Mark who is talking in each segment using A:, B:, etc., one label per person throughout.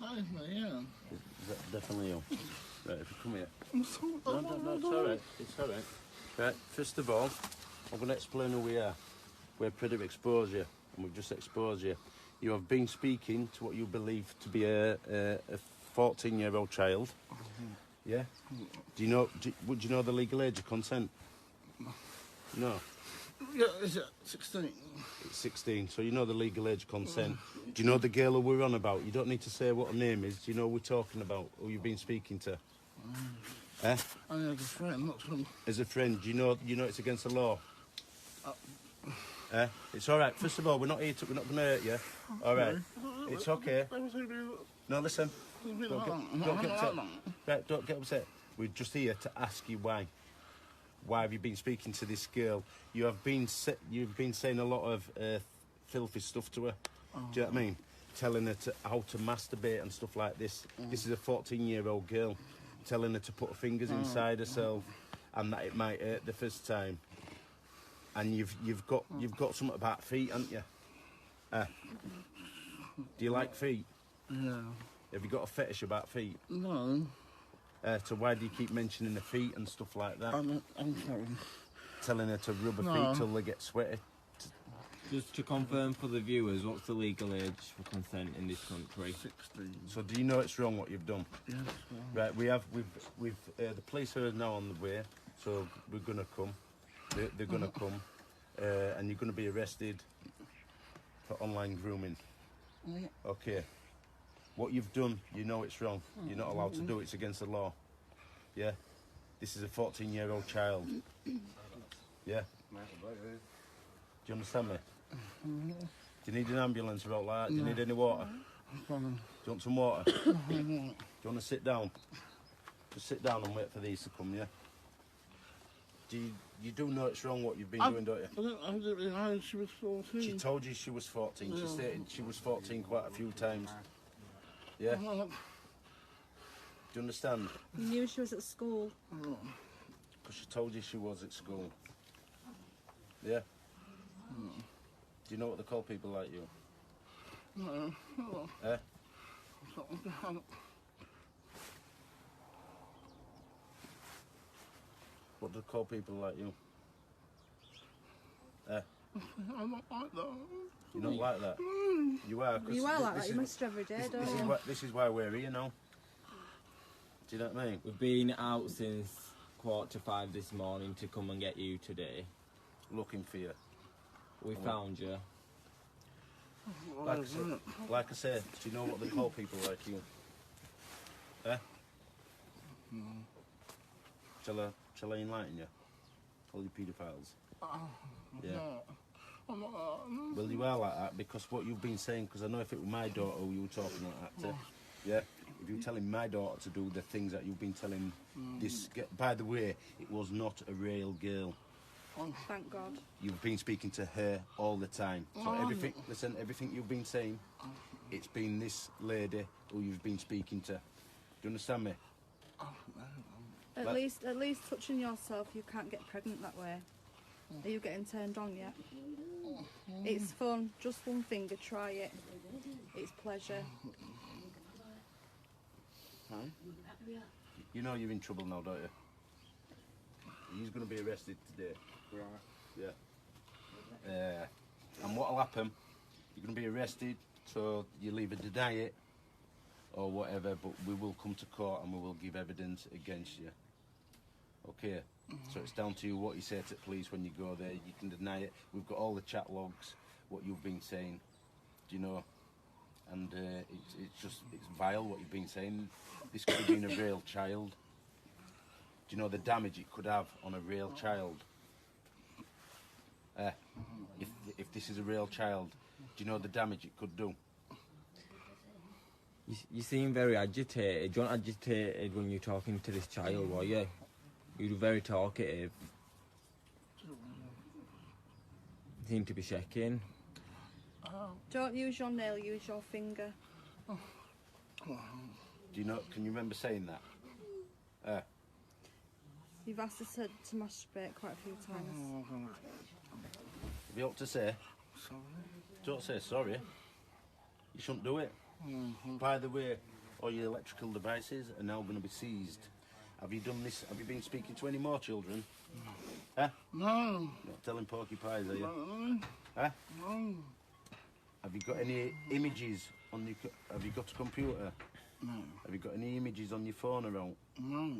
A: That is me, yeah.
B: Is that definitely you? Right, if you come here.
A: I'm sorry.
B: No, it's alright. It's alright. Right, first of all, I'm going to explain who we are. We're Predator Exposure, and we've just exposed you. You have been speaking to what you believe to be a 14-year-old child. Yeah? Do you know? Would you know the legal age of consent? No.
A: Yeah, is it 16?
B: It's 16, so you know the legal age of consent. Do you know the girl who we're on about? You don't need to say what her name is. Do you know who we're talking about? Who you've been speaking to? Eh?
A: I have a friend, not some...
B: As a friend, you know it's against the law. It's all right. First of all, we're not going to hurt you. All right. It's okay. No, listen. Don't get upset. Right, don't get upset. We're just here to ask you why. Why have you been speaking to this girl? You've been saying a lot of filthy stuff to her. Do you know what I mean? Telling her how to masturbate and stuff like this. This is a 14-year-old girl. Telling her to put her fingers inside herself and that it might hurt the first time. And you've got something about feet, haven't you? Do you like feet?
A: Yeah.
B: Have you got a fetish about feet?
A: No.
B: So why do you keep mentioning the feet and stuff like that?
A: I'm sorry.
B: Telling her to rub her feet till they get sweaty.
C: Just to confirm for the viewers, what's the legal age for consent in this country?
A: 16.
B: So do you know it's wrong what you've done?
A: Yes.
B: Right, we've the police are now on the way, so we're gonna come. They're gonna come, and you're gonna be arrested for online grooming. Okay. What you've done, you know it's wrong. You're not allowed to do it. It's against the law. Yeah. This is a 14-year-old child. Yeah. Do you understand me? Do you need an ambulance or all like that? Do you need any water? Do you want some water? Do you want to sit down? Just sit down and wait for these to come, yeah? You do know it's wrong what you've been doing, don't you?
A: I didn't realise she was 14.
B: She told you she was 14. She stated she was 14 quite a few times. Yeah? Do you understand?
D: You knew she was at school.
B: Because she told you she was at school. Yeah? Do you know what they call people like you?
A: No.
B: Eh? What do they call people like you? Eh?
A: I'm not like that.
B: You're not like that? You are.
D: You are like that. You must every day, don't you?
B: This is why we're here now. Do you know what I mean?
C: We've been out since 4:45 this morning to come and get you today.
B: Looking for you.
C: We found you.
B: Like I said, do you know what they call people like you? Eh? Shall I enlighten you? Call you paedophiles? Yeah.
A: I'm not like that.
B: Well, you are like that because what you've been saying, because I know if it were my daughter you were talking like that to, yeah? If you were telling my daughter to do the things that you've been telling this... By the way, it was not a real girl.
D: Thank God.
B: You've been speaking to her all the time. So everything you've been saying, it's been this lady who you've been speaking to. Do you understand me?
D: At least touching yourself, you can't get pregnant that way. Are you getting turned on yet? It's fun. Just one finger. Try it. It's pleasure.
B: You know you're in trouble now, don't you? He's going to be arrested today. Right. Yeah. And what'll happen, you're going to be arrested, so you'll either deny it or whatever, but we will come to court and we will give evidence against you. Okay? So it's down to you what you say to the police when you go there. You can deny it. We've got all the chat logs, what you've been saying, do you know? And it's vile what you've been saying. This could have been a real child. Do you know the damage it could have on a real child? If this is a real child, do you know the damage it could do?
C: You seem very agitated. You weren't agitated when you're talking to this child, were you? You were very talkative. You seem to be shaking.
D: Don't use your nail, use your finger.
B: Do you know, can you remember saying that?
D: You've asked us to masturbate quite a few times.
B: Have you ought to say?
A: Sorry.
B: Don't say sorry. You shouldn't do it. By the way, all your electrical devices are now going to be seized. Have you done this? Have you been speaking to any more children? Huh?
A: No.
B: Not telling porcupines, are you?
A: No.
B: Huh?
A: No.
B: Have you got any images on your? Have you got a computer?
A: No.
B: Have you got any images on your phone around?
A: No.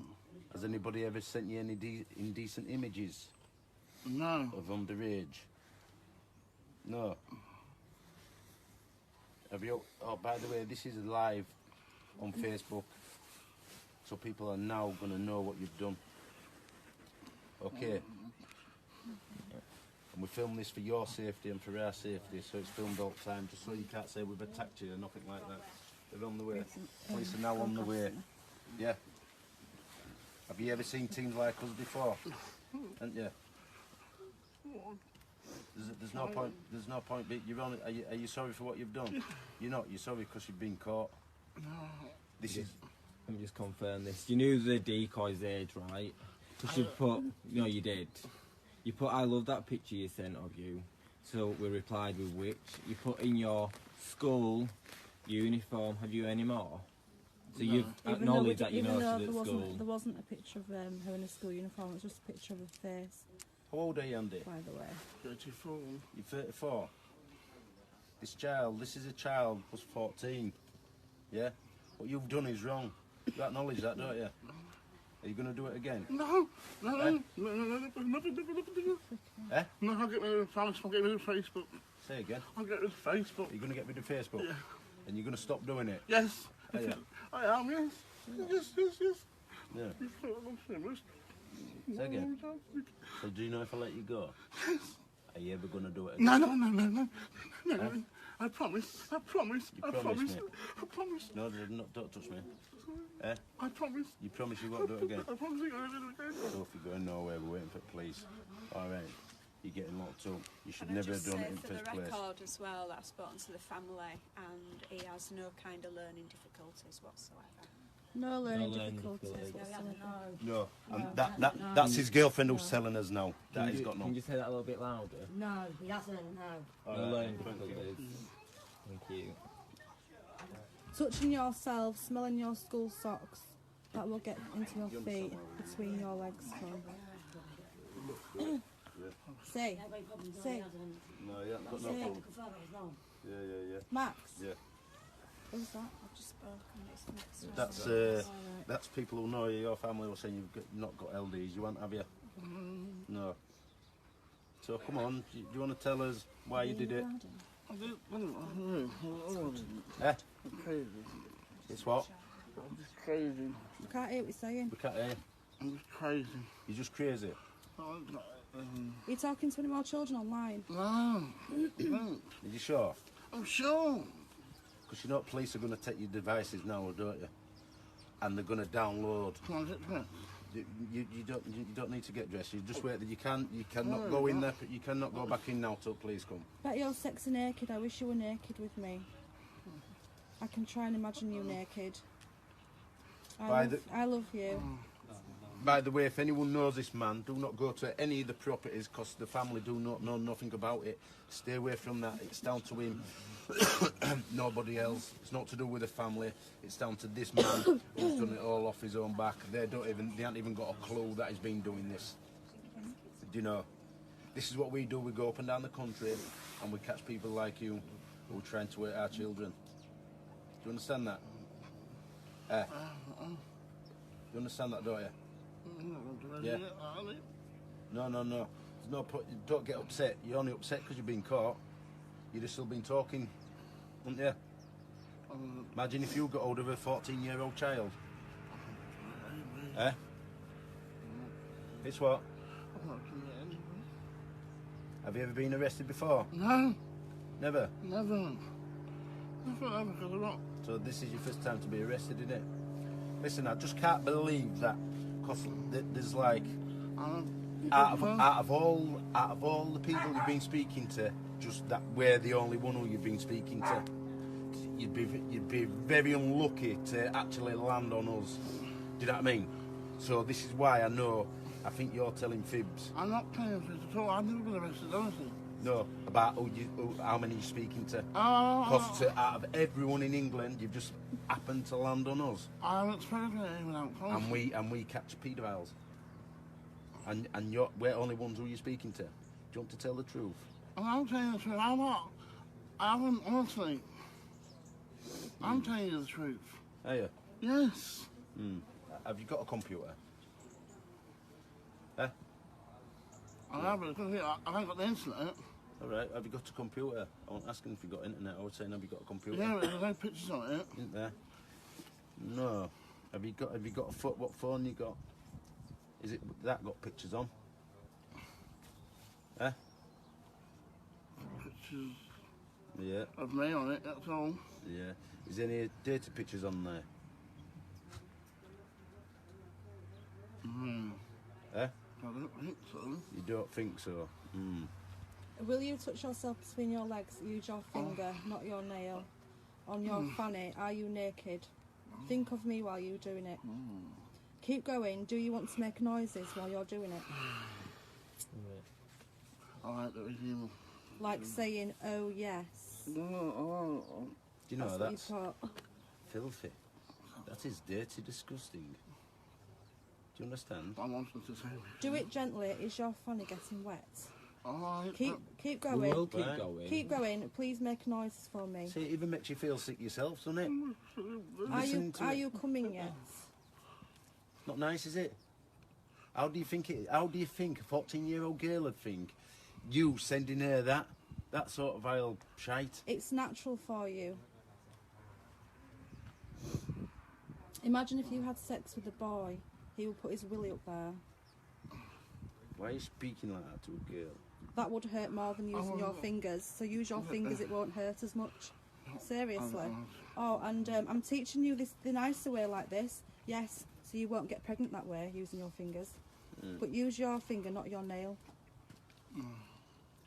B: Has anybody ever sent you any indecent images
A: No.
B: of underage? No. Have you? Oh, by the way, this is live on Facebook, so people are now going to know what you've done. Okay. And we film this for your safety and for our safety, so it's filmed all the time, just so you can't say we've attacked you or nothing like that. They're on the way. Police are now on the way. Yeah. Have you ever seen teams like us before? Haven't you? There's no point. There's no point. But you're on. Are you sorry for what you've done? You're not. You're sorry because you've been caught. This is.
C: Let me just confirm this. You knew the decoy's age, right? Because you put, no, you did. You put, I love that picture you sent of you. So we replied with which. You put in your school uniform. Have you any more? So you've acknowledged that you noticed at school.
D: There wasn't a picture of her in a school uniform. It was just a picture of her face.
B: How old are you, Andy?
D: By the way.
A: 34.
B: You're 34. This is a child plus 14. Yeah? What you've done is wrong. You acknowledge that, don't you? Are you going to do it again?
A: No. No.
B: Eh?
A: No.
B: Eh?
A: No, I'll get rid of Facebook. I'll get rid of Facebook.
B: Say again.
A: I'll get rid of Facebook.
B: You're going to get rid of Facebook?
A: Yeah.
B: And you're going to stop doing it?
A: Yes.
B: Are you?
A: I am, yes. Yes.
B: Yeah.
A: You put it on famous.
B: Say again. So do you know if I let you go?
A: Yes.
B: Are you ever going to do it again?
A: No. I promise.
B: You promise me?
A: I promise.
B: No, don't touch me. Eh?
A: I promise.
B: You promise you won't do it again?
A: I promise you won't do it again.
B: So if you're going nowhere, we're waiting for police. Alright. You're getting locked up. You should
E: Can I
B: never have
E: just
B: done
E: say
B: it in
E: for
B: first
E: the
B: place.
E: record as well that I've spoken to the family and he has no kind of learning difficulties whatsoever.
D: No learning
C: learning
D: difficulties
C: difficulties.
D: whatsoever.
B: No. That's his girlfriend who's telling us now that
C: Can
B: he's
C: you,
B: got
C: can
B: no.
C: you say that a little bit louder?
F: No, he hasn't, no.
C: No
B: Alright,
C: learning
B: thank you.
C: difficulties. Thank you.
D: Touching yourself, smelling your school socks. That will get into your feet, between your legs. Say. Say.
B: No, yeah, got no
D: Say.
B: problem. Yeah.
D: Max.
B: Yeah.
D: What's that?
E: I've just spoken. It's next
B: That's people who know you, your family will say you've not got LDs. You won't have you? No. So come on, do you want to tell us why you did it? Eh?
A: Crazy.
B: It's what?
A: I'm just crazy.
D: I can't hear what you're saying.
B: We can't hear.
A: I'm just crazy.
B: You're just crazy.
A: I'm not,
D: Are you talking to any more children online?
A: no. No.
B: Are you sure?
A: I'm sure.
B: Because you know police are going to take your devices now, don't you? And they're going to download.
A: Come on, get dressed.
B: You don't need to get dressed. You just wait. You cannot go in there. You cannot go back in now till police come.
D: Bet you're sexy naked. I wish you were naked with me. I can try and imagine you naked. I love you.
B: By the way, if anyone knows this man, do not go to any of the properties because the family do not know nothing about it. Stay away from that. It's down to him. Nobody else. It's not to do with the family. It's down to this man who's done it all off his own back. They haven't even got a clue that he's been doing this. Do you know? This is what we do. We go up and down the country and we catch people like you who are trying to hurt our children. Do you understand that? You understand that, don't you? Yeah. No. There's no point. Don't get upset. You're only upset because you've been caught. You'd have still been talking, wouldn't you? Imagine if you got hold of a 14-year-old child. Eh? It's what? Have you ever been arrested before?
A: No.
B: Never?
A: Never, because I'm not.
B: So this is your first time to be arrested, isn't it? Listen, I just can't believe that, because there's like, out of all the people you've been speaking to, just that we're the only one who you've been speaking to. You'd be very unlucky to actually land on us. Do you know what I mean? So this is why I think you're telling fibs.
A: I'm not paying for it at all. I've never been arrested, honestly.
B: No, about how many you're speaking to.
A: Oh,
B: Because out of everyone in England, you've just happened to land on us,
A: I haven't spoken to anyone else.
B: and we catch paedophiles. And we're only ones who you're speaking to. Do you want to tell the truth?
A: I'm telling you the truth. I'm not. I haven't, honestly. I'm telling you the truth.
B: Are you?
A: Yes.
B: Have you got a computer? Eh?
A: I haven't, because I haven't got the internet.
B: All right. Have you got a computer? I wasn't asking if you got internet. I was saying, have you got a computer?
A: Yeah, but there's no pictures on it.
B: Isn't there? No. Have you got a foot? What phone you got? Is it that got pictures on? Eh?
A: Pictures
B: Yeah.
A: of me on it, that's all.
B: Yeah. Is there any data pictures on there? Eh?
A: I don't think so.
B: You don't think so?
D: Will you touch yourself between your legs? Use your finger, not your nail. On your fanny, are you naked? Think of me while you're doing it. Keep going. Do you want to make noises while you're doing it?
A: I like that with you.
D: Like saying, oh yes.
A: Oh,
B: Do you know
D: That's
B: that's
D: what you
B: filthy? That is dirty, disgusting. Do you understand?
A: I wanted to say.
D: Do it gently. Is your fanny getting wet?
A: Alright.
D: Keep
C: We
D: going.
C: will keep
B: Right.
C: going.
D: Keep going. Please make noises for me.
B: See, it even makes you feel sick yourself, doesn't it?
D: Are
B: to it.
D: you coming yet?
B: Not nice, is it? How do you think a 14-year-old girl would think? You sending her that sort of vile shite?
D: It's natural for you. Imagine if you had sex with a boy. He would put his willy up there.
B: Why are you speaking like that to a girl?
D: That would hurt more than using your fingers. So use your fingers, it won't hurt as much. Seriously. Oh, and I'm teaching you the nicer way like this. Yes, so you won't get pregnant that way using your fingers. But use your finger, not your nail.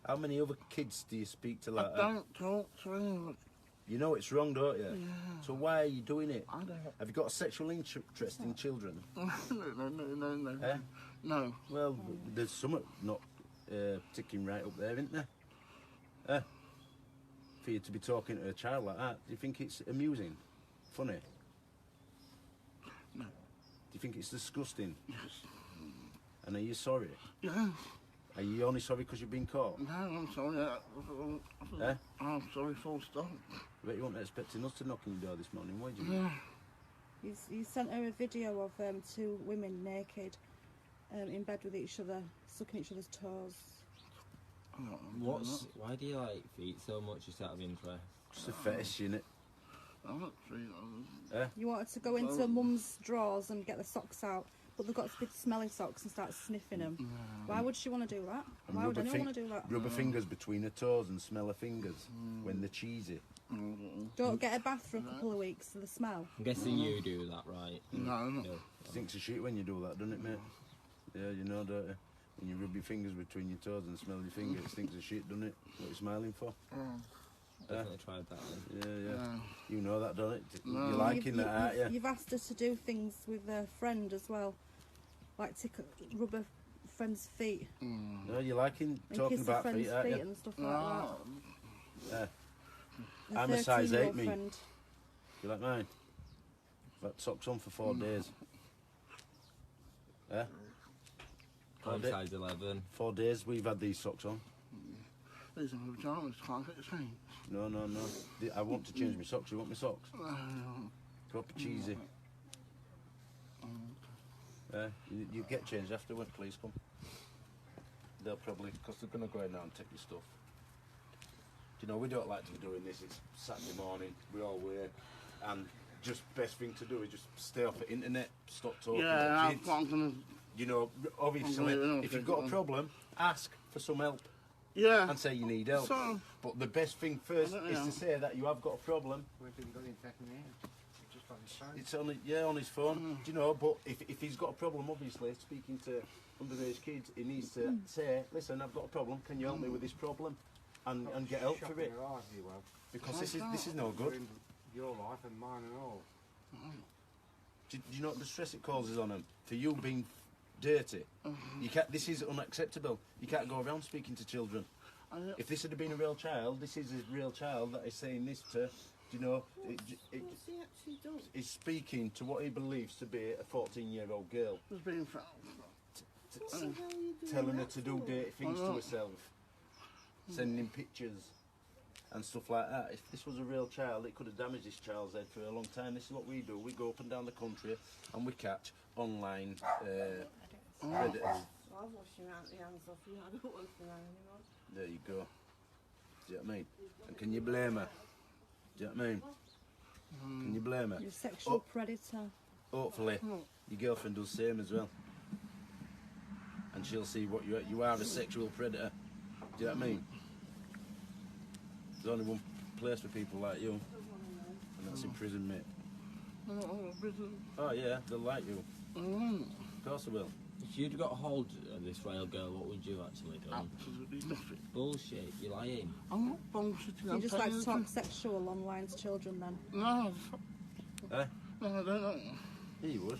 B: How many other kids do you speak to like
A: I
B: that?
A: don't talk to anyone.
B: You know it's wrong, don't you?
A: Yeah.
B: So why are you doing it?
A: I don't.
B: Have you got a sexual interest in children?
A: No.
B: Eh?
A: No.
B: Well, there's something not ticking right up there, isn't there? Eh? For you to be talking to a child like that, do you think it's amusing? Funny?
A: No.
B: Do you think it's disgusting?
A: Yes.
B: And are you sorry?
A: Yes.
B: Are you only sorry because you've been caught?
A: No, I'm sorry.
B: Eh?
A: I'm sorry, full stop.
B: I bet you weren't expecting us to knock on your door this morning, were you?
A: Yeah.
D: You sent her a video of two women naked in bed with each other, sucking each other's toes.
C: Why do you like feet so much, just out of interest?
B: Just a fetish, innit?
A: I'm not free.
D: You wanted to go into mum's drawers and get the socks out, but they've got to be smelly socks and start sniffing them. Why would she want to do that?
B: And
D: Why would
B: rub her
D: anyone want to do that?
B: Rub her fingers between her toes and smell her fingers when they're cheesy.
D: Don't get a bath for a couple of weeks for the smell.
C: I'm guessing you do that, right?
A: No.
B: Stinks of shit when you do that, doesn't it, mate? Yeah, you know, don't you? When you rub your fingers between your toes and smell your finger, it stinks of shit, doesn't it? What are you smiling for?
C: Definitely tried that then.
B: Yeah. You know that, don't it?
A: No.
B: You're liking that, aren't you?
D: You've asked her to do things with a friend as well, like rub a friend's feet
B: No, you're liking
D: and
B: talking
D: kiss a
B: about
D: friend's
B: feet, aren't
D: feet
B: you?
D: and stuff like that.
B: Yeah.
D: A
B: I'm a size
D: 13-year-old
B: 8, me.
D: friend.
B: You like mine? I've had socks on for 4 days. Yeah?
C: I'm size 11.
B: 4 days we've had these socks on.
A: These are my pajamas. Can't get the same.
B: No. I want to change my socks. You want my socks? Proper cheesy. You get changed after when police come. They'll probably, because they're going to go in now and take your stuff. Do you know, we don't like to be doing this. It's Saturday morning, we all work, and just best thing to do is just stay off the internet, stop talking
A: Yeah,
B: to kids.
A: I'm gonna.
B: You know, obviously, if you've got a problem, ask for some help
A: Yeah.
B: and say you need help.
A: So,
B: But the best thing first
A: I don't
B: is
A: know.
B: to say that you have got a problem. It's only on his phone, do you know? But if he's got a problem, obviously speaking to underage kids, he needs to say, "Listen, I've got a problem. Can you help me with this problem?" And get help for it. Because this is no good.
F: Your life and mine and all.
B: Do you know what the stress it causes on him for you being dirty? You can't. This is unacceptable. You can't go around speaking to children. If this had been a real child, this is a real child that is saying this to, do you know,
A: What's he actually done?
B: he's speaking to what he believes to be a 14-year-old girl,
A: Just being foul.
B: t- telling her to do dirty things to herself, sending pictures and stuff like that. If this was a real child, it could have damaged this child's head for a long time. This is what we do. We go up and down the country and we catch online predators.
G: I've washed your hands off you. I don't want to know anymore.
B: There you go. Do you know what I mean? And can you blame her? Do you know what I mean? Can you blame her?
D: You're a sexual predator.
B: Hopefully, your girlfriend does the same as well. And she'll see what you are, a sexual predator. Do you know what I mean? There's only one place for people like you, and that's in prison, mate. Oh yeah, they'll like you. Of course they will.
C: If you'd got hold of this rail girl, what would you actually do?
A: Absolutely nothing.
C: Bullshit, you're lying.
A: I'm not bullshitting.
D: You
A: I'm
D: just like
A: telling
D: to
A: you
D: talk
A: the truth.
D: sexual online to children then?
A: No,
B: Eh?
A: no, I don't.
B: Yeah, you would.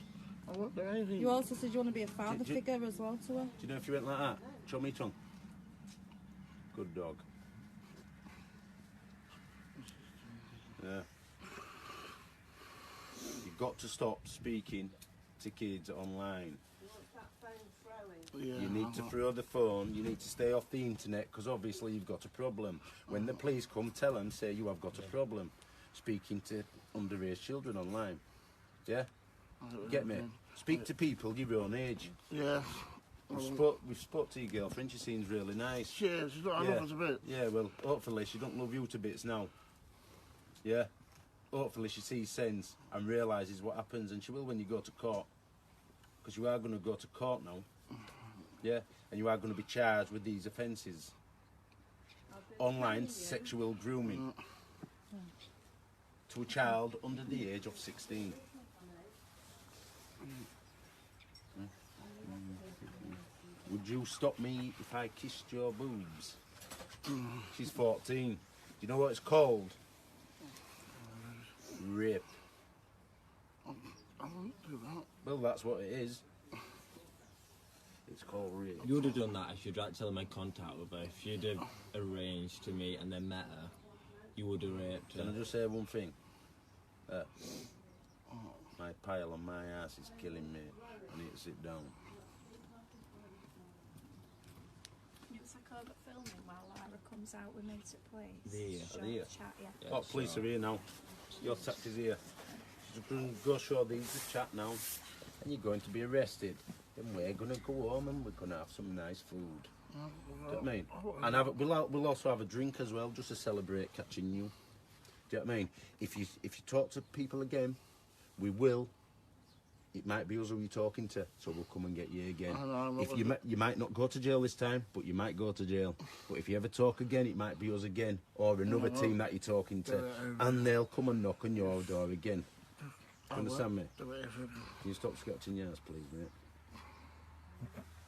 A: I won't do anything.
D: You also said you want to be a father
B: Do-
D: figure as well to her.
B: Do you know if you went like that? Show me tongue. Good dog. Yeah. You've got to stop speaking to kids online.
G: What's that phone throwing?
A: Yeah,
B: You need to throw the phone, you need to stay off the internet because obviously you've got a problem. When the police come, tell them, say you have got a problem speaking to underage children online. Yeah? Get me? Speak to people your own age.
A: Yes.
B: We've spoke to your girlfriend, she seems really nice.
A: Cheers. She's not
B: Yeah.
A: enough as a bit.
B: Yeah, well, hopefully she don't love you to bits now. Yeah? Hopefully she sees sense and realises what happens, and she will when you go to court. Because you are going to go to court now. Yeah? And you are going to be charged with these offences. Online sexual grooming to a child under the age of 16. Would you stop me if I kissed your boobs? She's 14. Do you know what it's called? Rape.
A: I won't do that.
B: Well, that's what it is. It's called rape.
C: You would have done that if you'd actually made contact with her. If you'd have arranged to meet and then met her, you would have raped
B: Can I
C: her.
B: just say one thing? My pile on my ass is killing me. I need to sit down.
E: It's like over filming while Lara comes out with me to please.
C: There.
E: Show
B: Are they here?
E: chat, yeah.
C: Yeah,
B: Oh, police
C: so-
B: are here now. Your tax is here. Just gonna go show these the chat now. And you're going to be arrested. Then we're going to go home and we're going to have some nice food. Do you know what I mean? And we'll also have a drink as well, just to celebrate catching you. Do you know what I mean? If you talk to people again, we will. It might be us who you're talking to, so we'll come and get you again.
A: I know, I'm not
B: If you
A: gonna-
B: you might not go to jail this time, but you might go to jail. But if you ever talk again, it might be us again, or another team that you're talking to, and they'll come and knock on your door again. Do you understand me?
A: Do it every-
B: Can you stop scratching your ass, please, mate?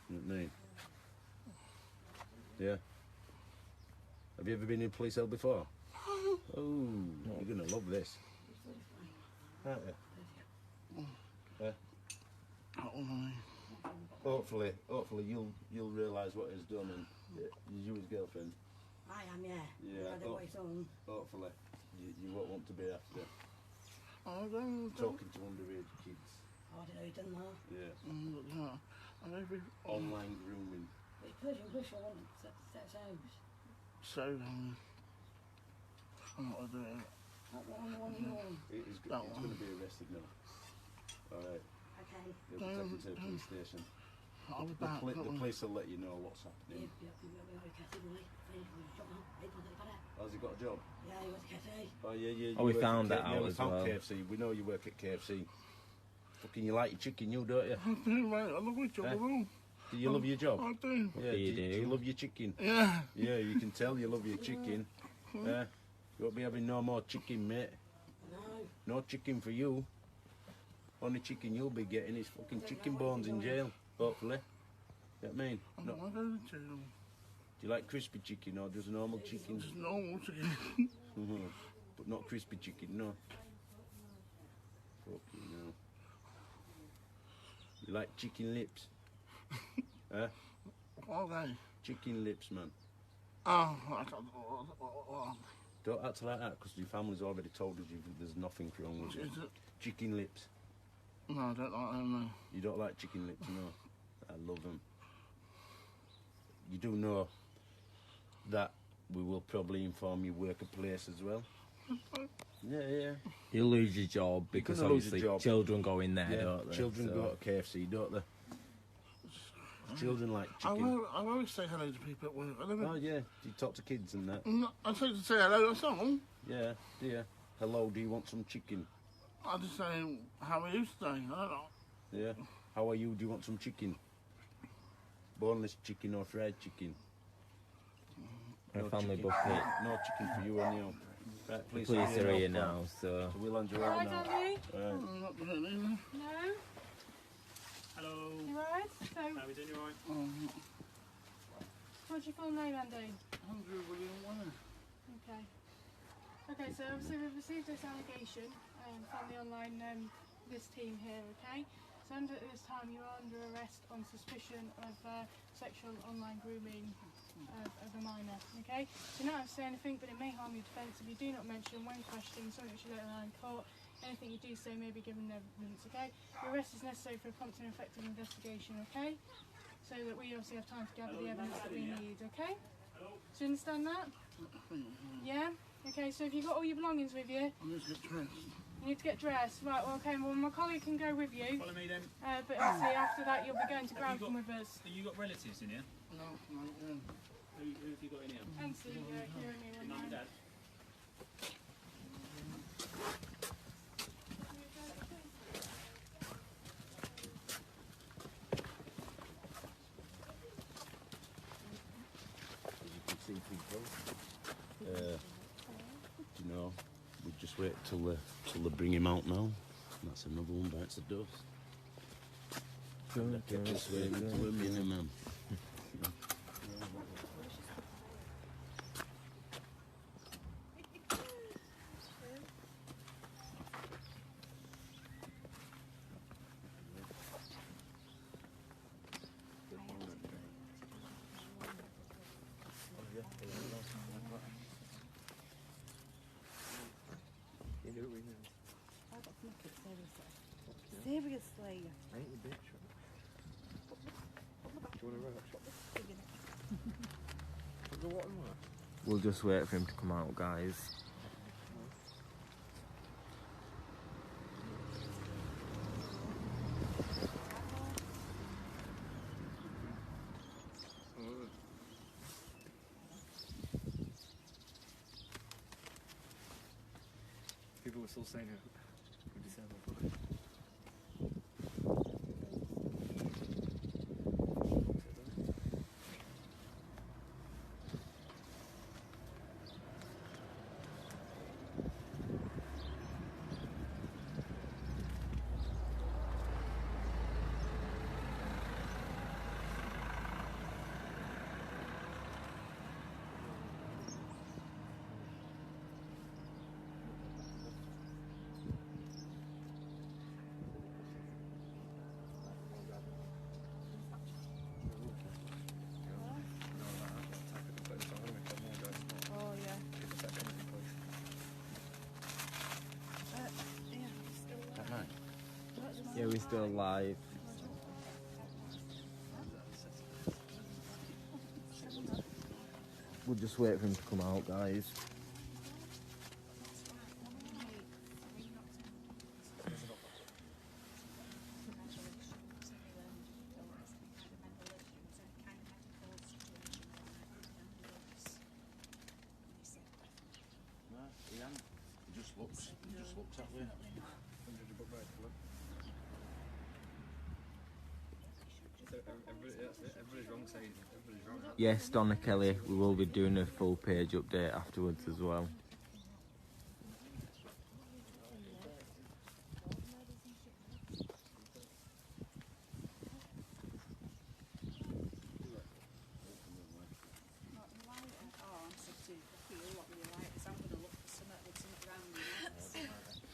B: You know what I mean? Yeah. Have you ever been in police cell before? Oh, you're gonna love this. Aren't you? Yeah.
A: Oh, my.
B: Hopefully you'll realise what he's done, and you his girlfriend.
G: I am, yeah.
B: Yeah,
G: I don't wait on.
B: Hopefully you won't want to be after
A: I don't
B: talking to underage kids.
G: Oh, I didn't know you'd done that.
B: Yeah.
A: No. And every
B: Online grooming.
G: It's Persian bush, I want sex house.
A: so I'm not doing it.
G: Not the one you want.
B: He's
A: That
B: going
A: one.
B: to be arrested now. Alright,
G: Okay.
B: he'll be taken to the police station.
A: I'll be
B: The,
A: back.
B: the
A: don't
B: police will let you know what's
G: Yep,
B: happening.
G: yep,
B: Has he got a job?
G: yeah, he was cafe.
B: Oh yeah, yeah.
C: Oh, we
B: you work
C: found
B: at
C: that
B: yeah,
C: out
B: we
C: as
B: found
C: well.
B: KFC. We know you work at KFC. Fucking, you like your chicken, you don't you?
A: I do, mate. I love each
B: Eh?
A: other.
B: Do you love your job?
A: I do.
B: Yeah.
C: do you
B: do
C: do?
B: you love your chicken?
A: Yeah.
B: Yeah, you can tell you love your chicken. Yeah. You won't be having no more chicken, mate.
G: No.
B: No chicken for you. Only chicken you'll be getting is fucking chicken bones in jail, hopefully. You know what I mean?
A: I'm
B: No.
A: not going to.
B: Do you like crispy chicken or just normal chicken?
A: It's normal chicken.
B: Mhm. But not crispy chicken, no. Fucking hell. You like chicken lips? Huh?
A: All day.
B: Chicken lips, man.
A: Oh,
B: Don't act like that because your family's already told us there's nothing wrong with it.
A: is it?
B: Chicken lips.
A: No, I don't like them, no.
B: You don't like chicken lips, no? I love them. You do know that we will probably inform your workplace as well. Yeah.
C: You'll lose your job because
B: gonna lose
C: obviously
B: your job.
C: children go in there,
B: Yeah,
C: don't they?
B: children
C: So-
B: go to KFC, don't they? Children like
A: I
B: chicken.
A: always say hello to people at work. I never.
B: Oh yeah, do you talk to kids and that?
A: No, I say hello to someone.
B: Yeah, dear. Hello, do you want some chicken?
A: I just say, how are you today? I don't know.
B: Yeah. How are you? Do you want some chicken? Boneless chicken or fried chicken?
C: A family
B: chicken.
C: bucket.
B: No chicken for you anyhow. Right,
C: The police are here now, so
B: So we'll hand you over
E: Right,
B: now.
E: Andy?
B: Right.
A: I'm not really.
E: No?
F: Hello.
E: You right? So,
F: How are we doing? You alright?
E: what's your full name, Andy?
A: Andrew William Warner.
E: Okay. Okay, so obviously we've received this allegation from the online, this team here, okay? So under at this time you are under arrest on suspicion of sexual online grooming of a minor, okay? So you don't have to say anything, but it may harm your defence if you do not mention when questioned something which you don't allow in court. Anything you do say may be given evidence, okay? Your arrest is necessary for a prompt and effective investigation, okay? So that we obviously have time to gather the evidence that we need, okay? Do you understand that? Yeah? Okay, so if you've got all your belongings with you,
A: I need to get dressed.
E: you need to get dressed. Right, well, okay, well, my colleague can go with you.
F: Follow me then.
E: But obviously after that you'll be going to
F: Have you
E: Grantham with us.
F: Have you got relatives in here?
A: No.
F: Who have you got in here?
E: And see you and me
F: Your
E: one
F: mum and
E: night.
F: dad?
B: As you can see, people, do you know, we just wait till they bring him out now. That's another one bites the dust. I kept this waiting to a minimum.
D: Seriously.
C: we'll just wait for him to come out, guys.
F: People were still saying it.
D: Oh yeah.
B: That night.
C: Yeah, we're still live. We'll just wait for him to come out, guys.
B: No, he hasn't. He just looks that way.
F: Everybody's wrong saying everybody's wrong.
C: Yes, Donna Kelly, we will be doing a full page update afterwards as well.
E: Oh, I'm so too feel what you like. So I'm going to look for something with something around me.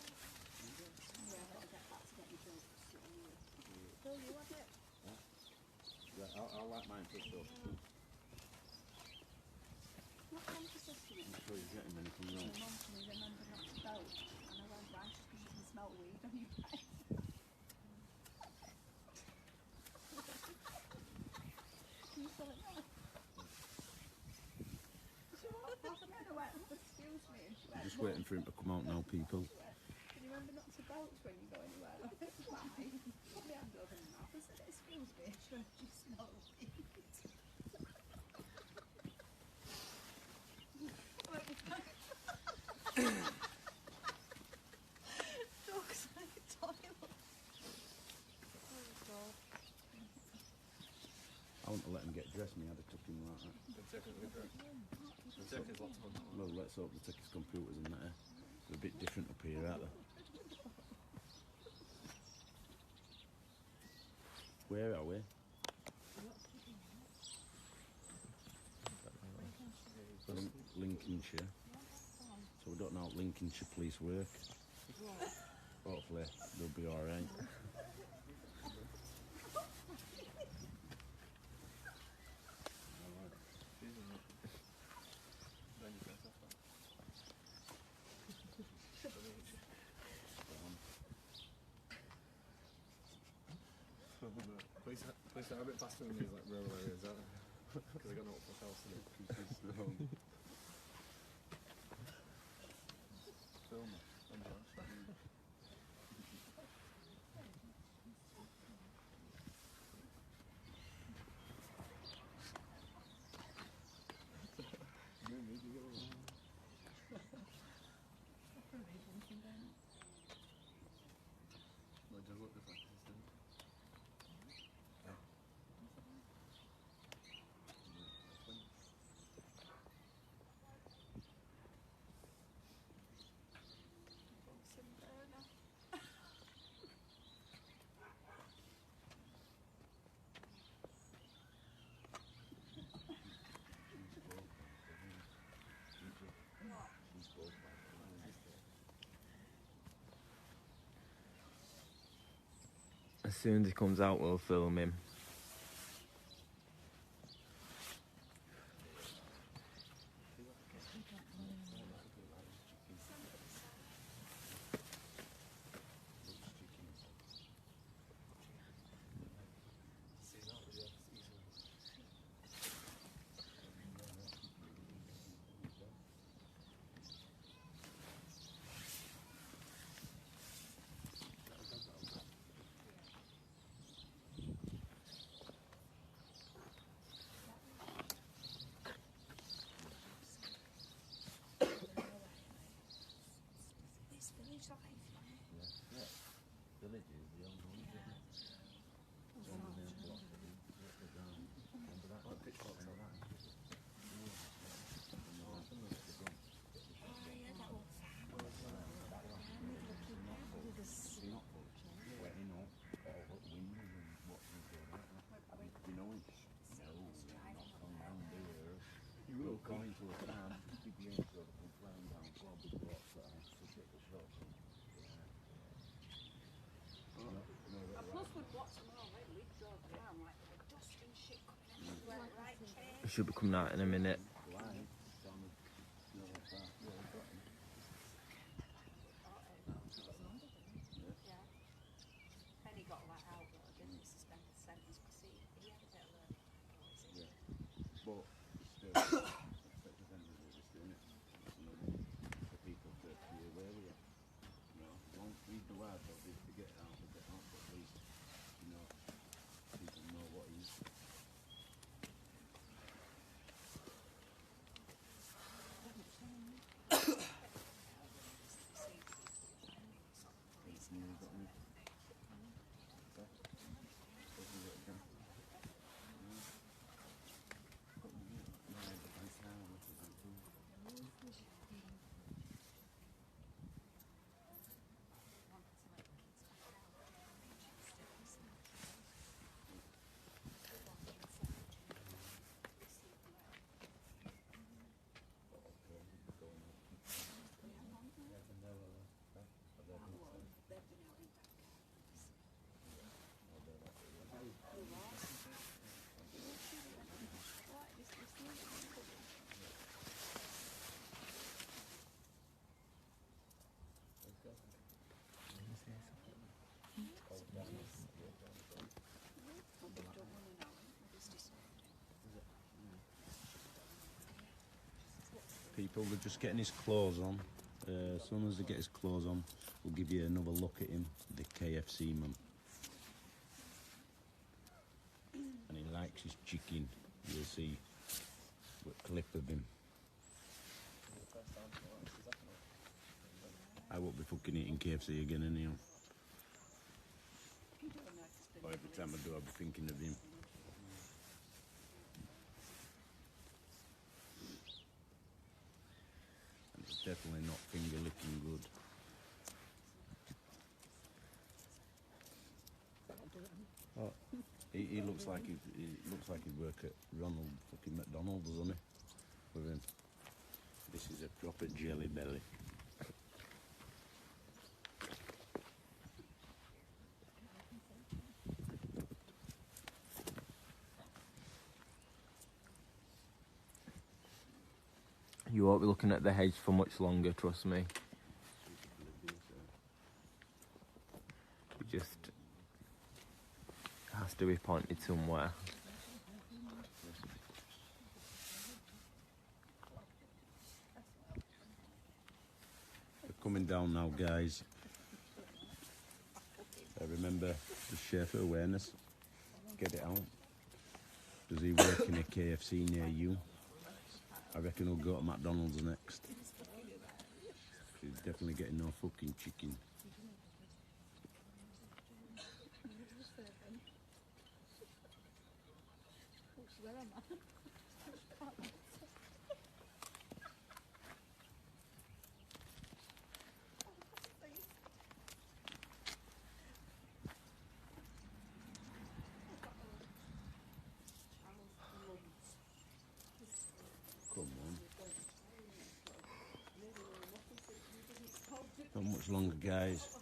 E: Yeah, I've got to get back to get your jokes. Phil, you want it?
D: What time was this to me?
B: I'm sure you're getting anything
D: My
B: wrong.
D: mum told me remember not to belch, and I went, why? Just because you can smell weed on your breath. Can you smell it now? She walked past me and I went, excuse me, and she went,
B: Just waiting for him to come out now, people.
D: she went, can you remember not to belch when you go anywhere? And I went, why? Put my hand over my mouth and said, excuse me, she went, you smell weed. Dogs like a toilet. Oh God.
B: I want to let him get dressed, me. I'd have took him like that. Well, let's hope they take his computers and that. They're a bit different up here, aren't they? Where are we? Lincolnshire. So we don't know how Lincolnshire police work. Hopefully they'll be alright.
F: Police are a bit faster in these like rural areas, aren't they? Because they got no fuck else to do. Film it.
C: As soon as he comes out, we'll film him.
B: Going to a farm, big range road, and flying down 12 big blocks that I have to take the shots on.
G: Plus we'd watched them already. We drove down like there were dust and shit coming everywhere, right?
C: He should be coming out in a minute.
B: Blind, down the other far. Yeah, we've got him.
G: Yeah. Penny got let out though, didn't he? Suspended sentence because he had a bit of a
B: Yeah. But still, sex offenders are just doing it. You know, for people to be aware with it. You know, don't read the word, they'll be to get out, but at least, you know, people know what he's. people. They're just getting his clothes on. As soon as they get his clothes on, we'll give you another look at him, the KFC man. And he likes his chicken. You'll see a clip of him. I won't be fucking eating KFC again anyhow. Or every time I do, I'll be thinking of him. And it's definitely not finger licking good. Oh, he looks like he'd work at Ronald fucking McDonald's, doesn't he? With him. This is a proper jelly belly.
C: You won't be looking at the hedge for much longer, trust me. It just has to be pointed somewhere.
B: We're coming down now, guys. Remember, just share for awareness. Get it out. Does he work in a KFC near you? I reckon he'll go to McDonald's next. He's definitely getting no fucking chicken. Come on. Not much longer, guys.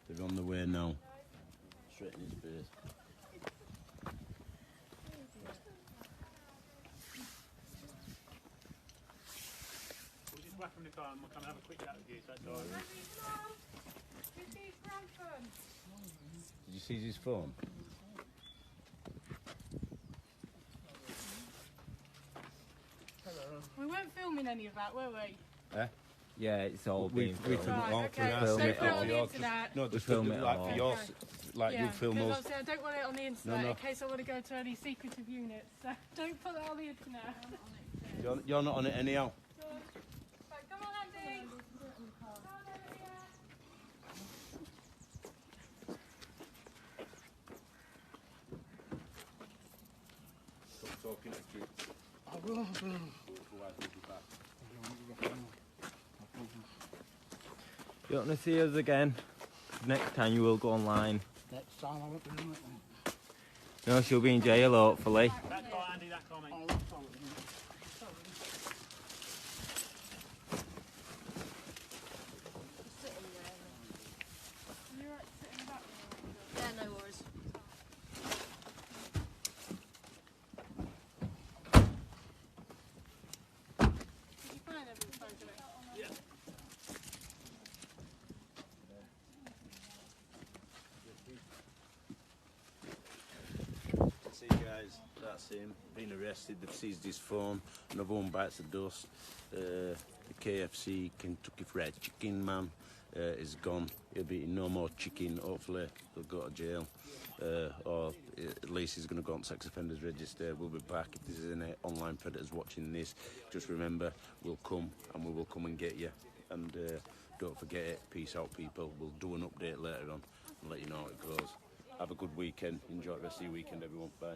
B: They're on the way now. Straight in his face.
H: We'll just whack from the car and we'll come and have a quick chat with you, so that's all right.
B: Did you see his phone?
E: We weren't filming any of that, were we?
B: Eh?
C: Yeah, it's all been
B: we
C: filmed.
B: film it all
E: Right,
B: for
E: okay.
B: our
C: Film
E: Don't
C: it
E: put it
C: all.
E: on the
B: your-
E: internet.
B: No, just
C: film
B: film
C: it
B: it like
C: all.
B: for yours, like
E: Yeah,
B: you film
E: 'cause
B: us.
E: obviously I don't want it on the internet
B: No.
E: in case I want to go to any secretive units. So don't put that on the internet.
B: You're not on it anyhow.
E: Right, come on, Andy. Come on over here.
B: Stop talking to kids.
A: I will do.
B: Otherwise we'll be back.
C: You want to see us again? Next time you will go online.
A: Next time I won't be doing it.
C: No, she'll be in jail, hopefully.
H: That car, Andy, that car, mate.
A: Oh, that's all right.
E: You're right to sit in the back.
G: Yeah, no worries.
E: Did you find everything today?
H: Yeah.
B: See guys, that's him, been arrested, they've seized his phone, another one bites the dust. The KFC Kentucky Fried Chicken man is gone, he'll be eating no more chicken, hopefully he'll go to jail. Or at least he's going to go on sex offenders register. We'll be back. If there's any online predators watching this, just remember, we'll come and we will come and get you. And don't forget it, peace out people. We'll do an update later on and let you know how it goes. Have a good weekend. Enjoy the rest of your weekend, everyone. Bye.